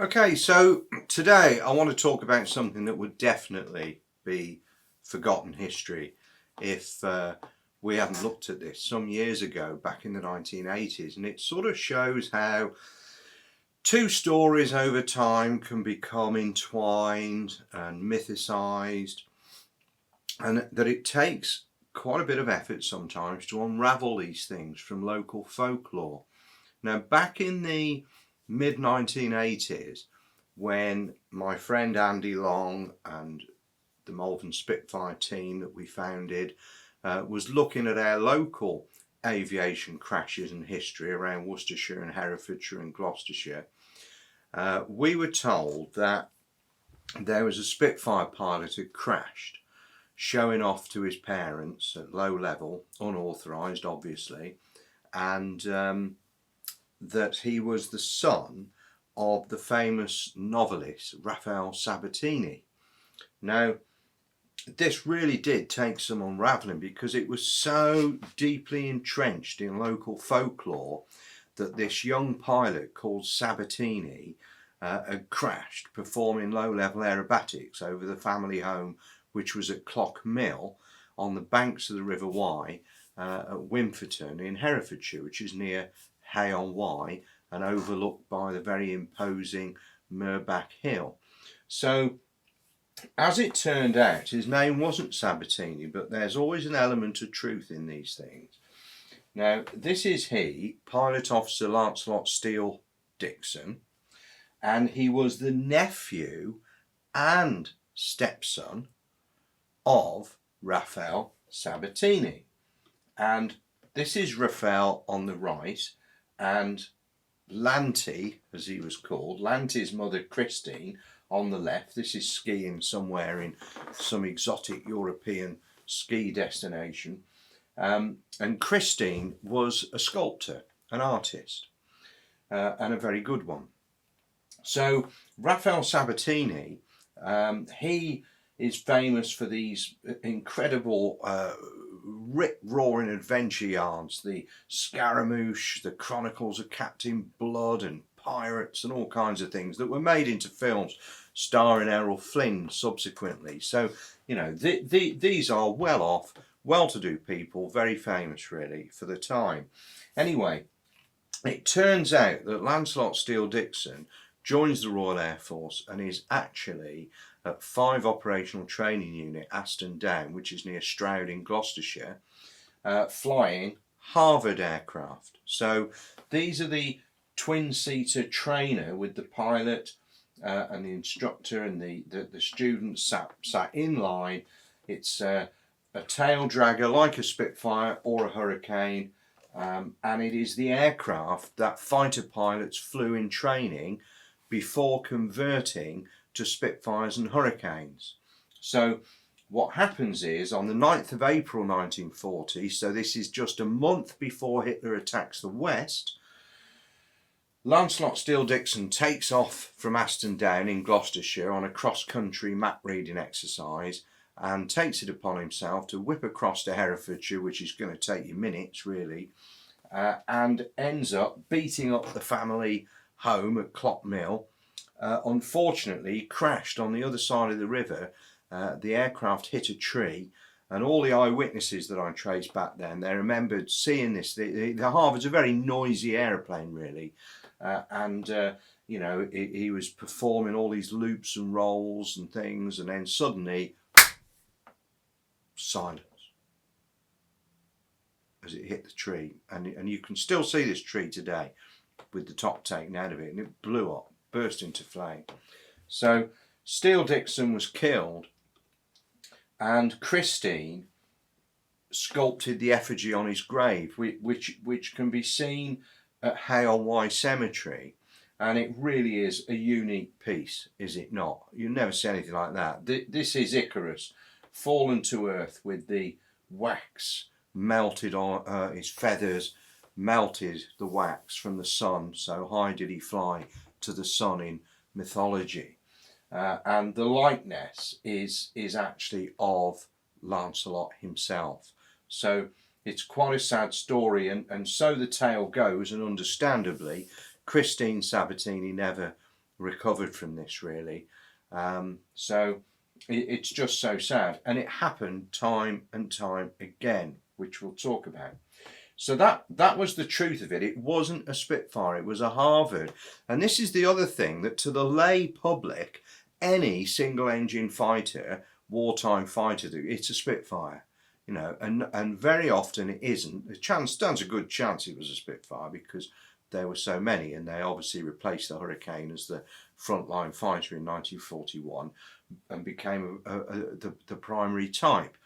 Okay, so today I want to talk about something that would definitely be forgotten history if we hadn't looked at this some years ago, back in the 1980s, and it sort of shows how two stories over time can become entwined and mythicized, and that it takes quite a bit of effort sometimes to unravel these things from local folklore. Now, back in the mid 1980s, when my friend Andy Long and the Malvern Spitfire team that we founded was looking at our local aviation crashes and history around Worcestershire and Herefordshire and Gloucestershire, we were told that there was a Spitfire pilot who crashed, showing off to his parents at low level, unauthorised obviously, and that he was the son of the famous novelist Raphael Sabatini. Now, this really did take some unravelling because it was so deeply entrenched in local folklore that this young pilot called Sabatini had crashed performing low-level aerobatics over the family home, which was at Clock Mill on the banks of the River Wye at Wimperton in Herefordshire, which is near Hay-on-Wye and overlooked by the very imposing Murbach Hill. So, as it turned out, his name wasn't Sabatini, but there's always an element of truth in these things. Now, this is he, Pilot Officer Lancelot Steele-Dixon, and he was the nephew and stepson of Raphael Sabatini. And this is Raphael on the right, and Lanty, as he was called, Lanty's mother Christine on the left. This is skiing somewhere in some exotic European ski destination. And Christine was a sculptor, an artist, and a very good one. So Raphael Sabatini, he is famous for these incredible rip-roaring adventure yarns, the Scaramouche, the Chronicles of Captain Blood, and Pirates, and all kinds of things that were made into films starring Errol Flynn subsequently. So, you know, these are well-off, well-to-do people, very famous really for the time. Anyway, it turns out that Lancelot Steele-Dixon joins the Royal Air Force and is actually at 5 Operational Training Unit, Aston Down, which is near Stroud in Gloucestershire, flying Harvard aircraft. So these are the twin-seater trainer with the pilot and the instructor, and the students sat in line. It's a tail dragger like a Spitfire or a Hurricane, and it is the aircraft that fighter pilots flew in training before converting to Spitfires and Hurricanes. So what happens is, on the 9th of April 1940, so this is just a month before Hitler attacks the West, Lancelot Steele-Dixon takes off from Aston Down in Gloucestershire on a cross-country map reading exercise and takes it upon himself to whip across to Herefordshire, which is going to take you minutes really, and ends up beating up the family home at Clock Mill. Unfortunately, he crashed on the other side of the river. The aircraft hit a tree, and all the eyewitnesses that I traced back then, they remembered seeing this. The Harvard's a very noisy aeroplane really, and you know, he was performing all these loops and rolls and things, and then suddenly silence as it hit the tree, and you can still see this tree today with the top taken out of it, and it blew up, burst into flame. So Steele-Dixon was killed, and Christine sculpted the effigy on his grave, which can be seen at Hay-on-Wye Cemetery, and it really is a unique piece, is it not? You never see anything like that. This is Icarus fallen to earth with the wax melted on his feathers, melted the wax from the sun, so high did he fly to the sun in mythology. And the likeness is actually of Lancelot himself. So it's quite a sad story, and so the tale goes, and understandably Christine Sabatini never recovered from this, really. So it's just so sad, and it happened time and time again, which we'll talk about. So that was the truth of it. It wasn't a Spitfire, it was a Harvard. And this is the other thing, that to the lay public, any single engine fighter, wartime fighter, it's a Spitfire. You know, and very often it isn't. The chance stands a good chance it was a Spitfire, because there were so many, and they obviously replaced the Hurricane as the frontline fighter in 1941 and became the primary type.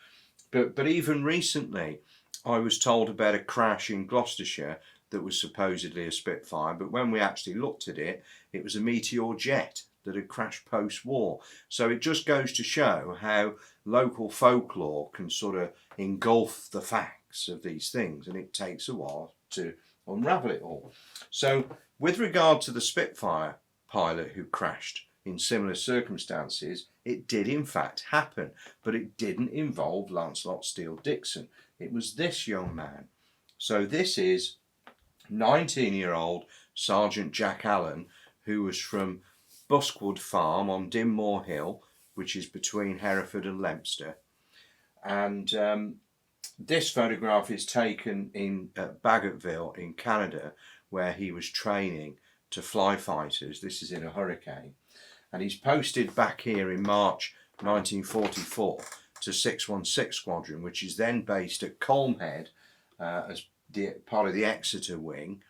But even recently, I was told about a crash in Gloucestershire that was supposedly a Spitfire, but when we actually looked at it, it was a Meteor jet that had crashed post-war. So it just goes to show how local folklore can sort of engulf the facts of these things, and it takes a while to unravel it all. So with regard to the Spitfire pilot who crashed in similar circumstances, it did in fact happen, but it didn't involve Lancelot Steele-Dixon. It was this young man. So this is 19-year-old Sergeant Jack Allen, who was from Boskwood Farm on Dinmore Hill, which is between Hereford and Leominster. And this photograph is taken in Bagotville in Canada, where he was training to fly fighters. This is in a Hurricane. And he's posted back here in March 1944 to 616 Squadron, which is then based at Colmhead as part of the Exeter wing.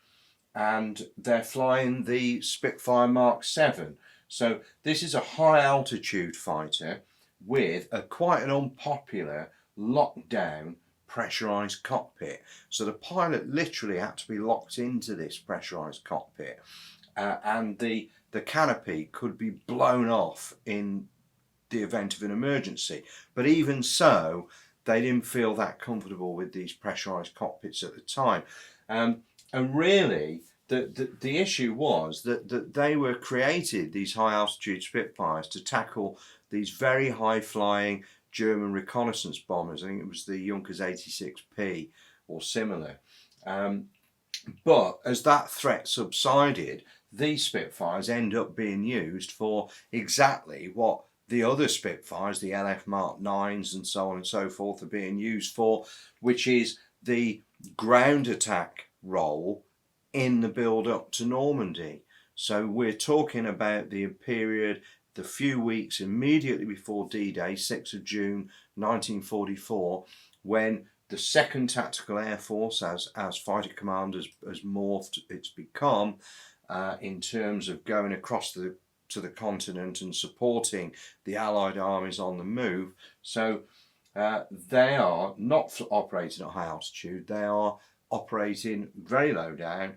And they're flying the Spitfire Mark 7. So this is a high altitude fighter with quite an unpopular lockdown pressurized cockpit. So the pilot literally had to be locked into this pressurized cockpit, and the canopy could be blown off in the event of an emergency. But even so, they didn't feel that comfortable with these pressurized cockpits at the time. And really, the issue was that they were created, these high altitude Spitfires, to tackle these very high flying German reconnaissance bombers. I think it was the Junkers 86P or similar. But as that threat subsided, these Spitfires end up being used for exactly what the other Spitfires, the LF Mark 9s and so on and so forth, are being used for, which is the ground attack role in the build up to Normandy. So we're talking about the period, the few weeks immediately before D-Day, 6th of June 1944, when the 2nd Tactical Air Force, as Fighter Command has morphed, it's become, in terms of going across to the continent and supporting the Allied armies on the move. So they are not operating at high altitude, they are operating very low down,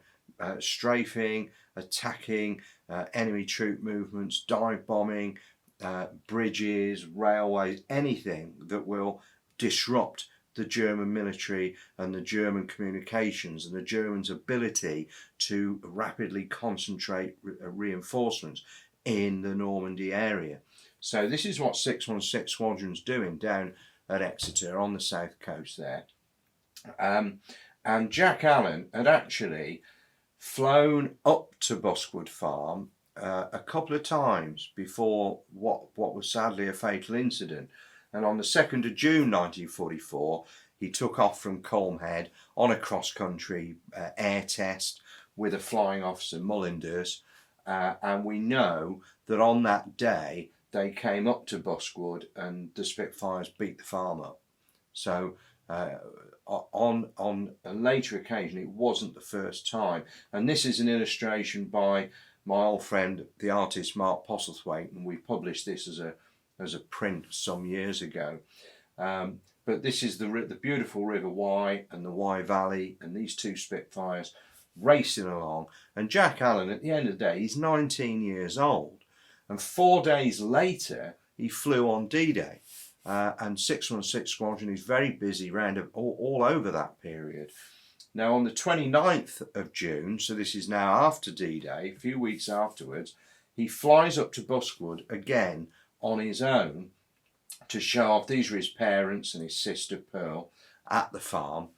strafing, attacking enemy troop movements, dive bombing, bridges, railways, anything that will disrupt the German military and the German communications and the Germans' ability to rapidly concentrate reinforcements in the Normandy area. So this is what 616 Squadron's doing down at Exeter on the south coast there. And Jack Allen had actually flown up to Boskwood Farm a couple of times before what was sadly a fatal incident. And on the 2nd of June 1944, he took off from Colmhead on a cross-country air test with a flying officer, Mullinders. And we know that on that day, they came up to Boskwood and the Spitfires beat the farm up. So on a later occasion, it wasn't the first time. And this is an illustration by my old friend, the artist Mark Postlethwaite, and we published this as a print some years ago. But this is the beautiful River Wye and the Wye Valley, and these two Spitfires racing along. And Jack Allen, at the end of the day, he's 19 years old. And 4 days later, he flew on D-Day. And 616 Squadron is very busy round all over that period. Now on the 29th of June, so this is now after D-Day, a few weeks afterwards, he flies up to Boskwood again on his own to show off. These are his parents and his sister Pearl at the farm.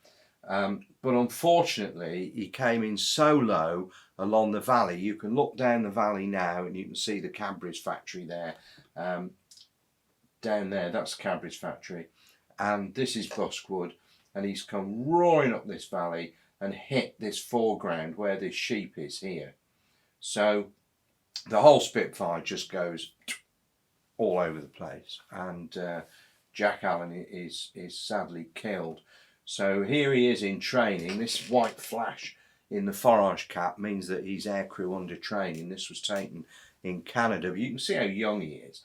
But unfortunately, he came in so low along the valley. You can look down the valley now and you can see the Cadbury's factory there. Down there, that's Cadbury's factory. And this is Boskwood. And he's come roaring up this valley and hit this foreground where this sheep is here. So the whole Spitfire just goes all over the place. And Jack Allen is sadly killed. So here he is in training. This white flash in the forage cap means that he's aircrew under training. This was taken in Canada, but you can see how young he is,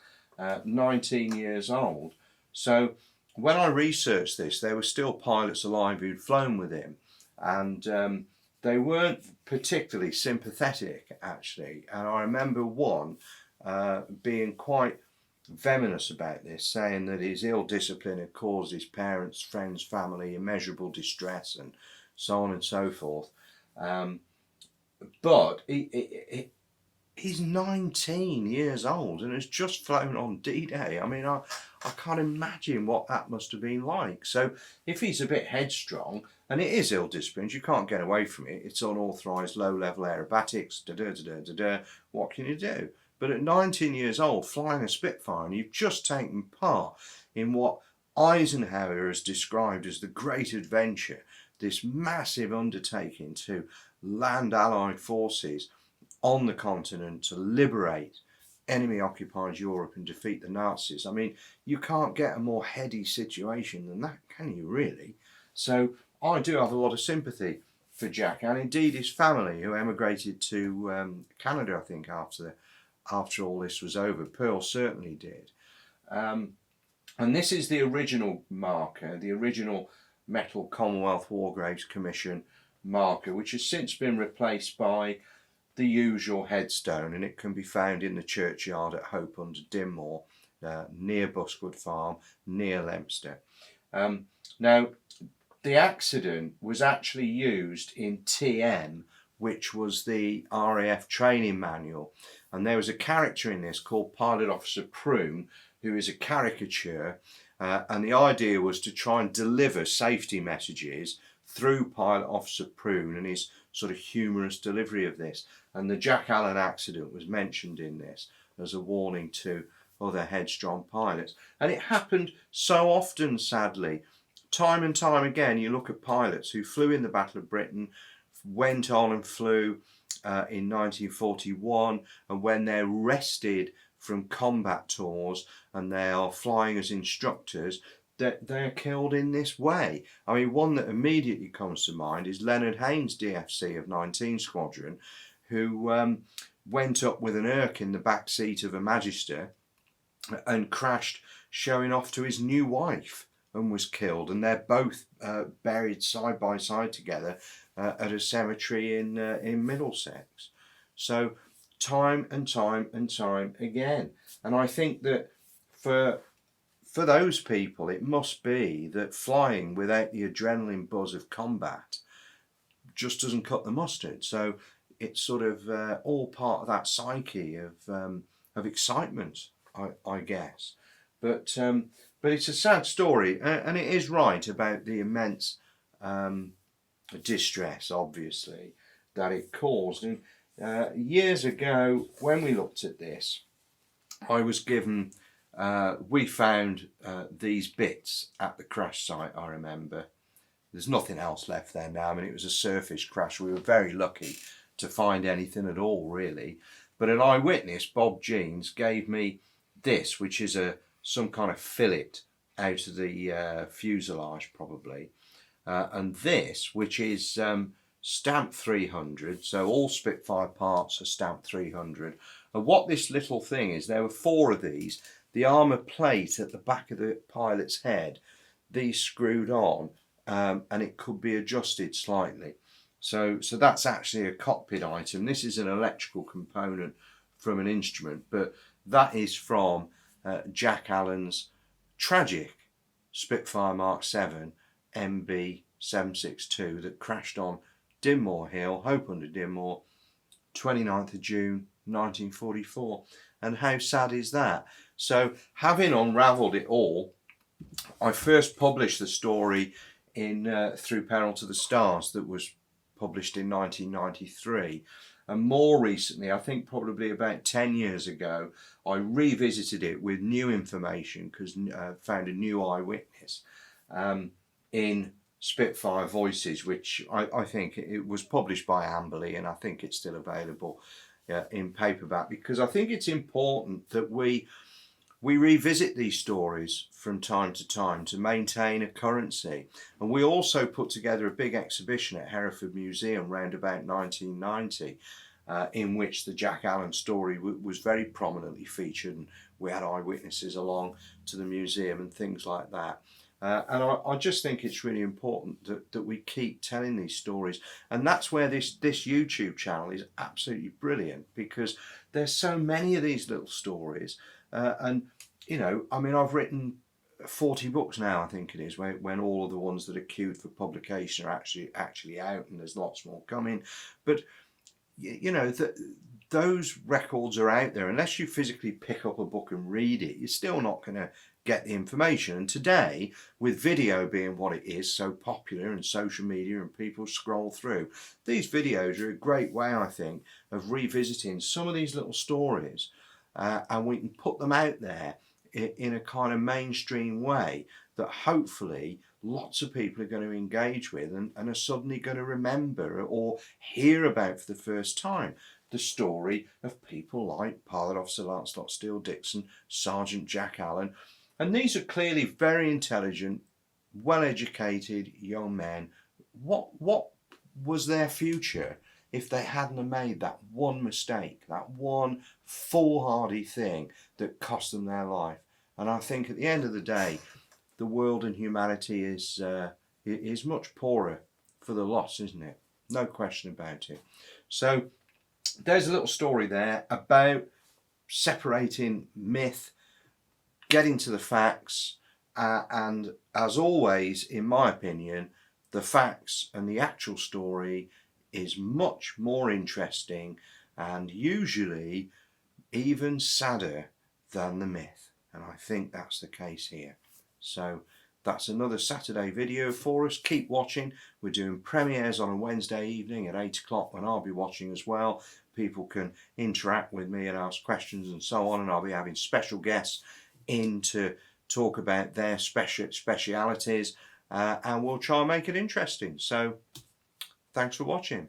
19 years old. So when I researched this, there were still pilots alive who'd flown with him, and they weren't particularly sympathetic, actually. And I remember one being quite venomous about this, saying that his ill discipline had caused his parents, friends, family immeasurable distress, and so on and so forth. But he's 19 years old and has just flown on D-Day. I mean, I can't imagine what that must have been like. So if he's a bit headstrong, and it is ill-disciplined, you can't get away from it. It's unauthorised low-level aerobatics, what can you do? But at 19 years old, flying a Spitfire, and you've just taken part in what Eisenhower has described as the great adventure, this massive undertaking to land Allied forces on the continent to liberate enemy-occupied Europe and defeat the Nazis. I mean, you can't get a more heady situation than that, can you, really? So I do have a lot of sympathy for Jack, and indeed his family, who emigrated to Canada, I think, after all this was over. Pearl certainly did. And this is the original marker, the original metal Commonwealth War Graves Commission marker, which has since been replaced by the usual headstone, and it can be found in the churchyard at Hope under Dinmore, near Boskwood Farm, near Leominster. Now, the accident was actually used in TM, which was the RAF training manual, and there was a character in this called Pilot Officer Prune, who is a caricature, and the idea was to try and deliver safety messages through Pilot Officer Prune and his sort of humorous delivery of this. And the Jack Allen accident was mentioned in this as a warning to other headstrong pilots. And it happened so often, sadly. Time and time again, you look at pilots who flew in the Battle of Britain, went on and flew in 1941, and when they're rested from combat tours and they are flying as instructors, that they're killed in this way. I mean, one that immediately comes to mind is Leonard Haynes, DFC of 19 Squadron, who went up with an Irk in the back seat of a Magister and crashed showing off to his new wife and was killed, and they're both buried side by side together at a cemetery in Middlesex. So time and time and time again. And I think that for those people, it must be that flying without the adrenaline buzz of combat just doesn't cut the mustard. So it's sort of all part of that psyche of excitement, I guess. But it's a sad story, and it is right about the immense distress, obviously, that it caused. And years ago, when we looked at this, I was given, we found these bits at the crash site, I remember. There's nothing else left there now. I mean, it was a surface crash. We were very lucky to find anything at all, really. But an eyewitness, Bob Jeans, gave me this, which is some kind of fillet out of the fuselage, probably. And this, which is stamped 300, so all Spitfire parts are stamped 300. And what this little thing is, there were 4 of these. The armour plate at the back of the pilot's head, these screwed on, and it could be adjusted slightly. So that's actually a cockpit item. This is an electrical component from an instrument, but that is from Jack Allen's tragic Spitfire Mark 7 MB 762 that crashed on Dinmore Hill, Hope under Dinmore, 29th of June 1944. And how sad is that? So, having unravelled it all, I first published the story in Through Peril to the Stars that was published in 1993. And more recently, I think probably about 10 years ago, I revisited it with new information because found a new eyewitness in Spitfire Voices, which I think it was published by Amberley, and I think it's still available in paperback, because I think it's important that we revisit these stories from time to time to maintain a currency. And we also put together a big exhibition at Hereford Museum round about 1990, in which the Jack Allen story was very prominently featured, and we had eyewitnesses along to the museum and things like that. And I just think it's really important that we keep telling these stories, and that's where this YouTube channel is absolutely brilliant, because there's so many of these little stories, and you know, I mean, I've written 40 books now, I think it is, when all of the ones that are queued for publication are actually out, and there's lots more coming. But you know, those records are out there. Unless you physically pick up a book and read it, you're still not going to get the information. And today, with video being what it is, so popular, and social media, and people scroll through, these videos are a great way, I think, of revisiting some of these little stories, and we can put them out there in a kind of mainstream way that hopefully lots of people are going to engage with, and are suddenly going to remember or hear about for the first time the story of people like Pilot Officer Lancelot, Steele-Dixon, Sergeant Jack Allen. And these are clearly very intelligent, well-educated young men. What was their future if they hadn't made that one mistake, that one foolhardy thing that cost them their life? And I think at the end of the day, the world and humanity is much poorer for the loss, isn't it? No question about it. So there's a little story there about separating myth, getting to the facts, and as always, in my opinion, the facts and the actual story is much more interesting, and usually even sadder than the myth. And I think that's the case here. So that's another Saturday video for us. Keep watching. We're doing premieres on a Wednesday evening at 8 o'clock, when I'll be watching as well. People can interact with me and ask questions and so on, and I'll be having special guests in to talk about their specialities, and we'll try and make it interesting. So thanks for watching.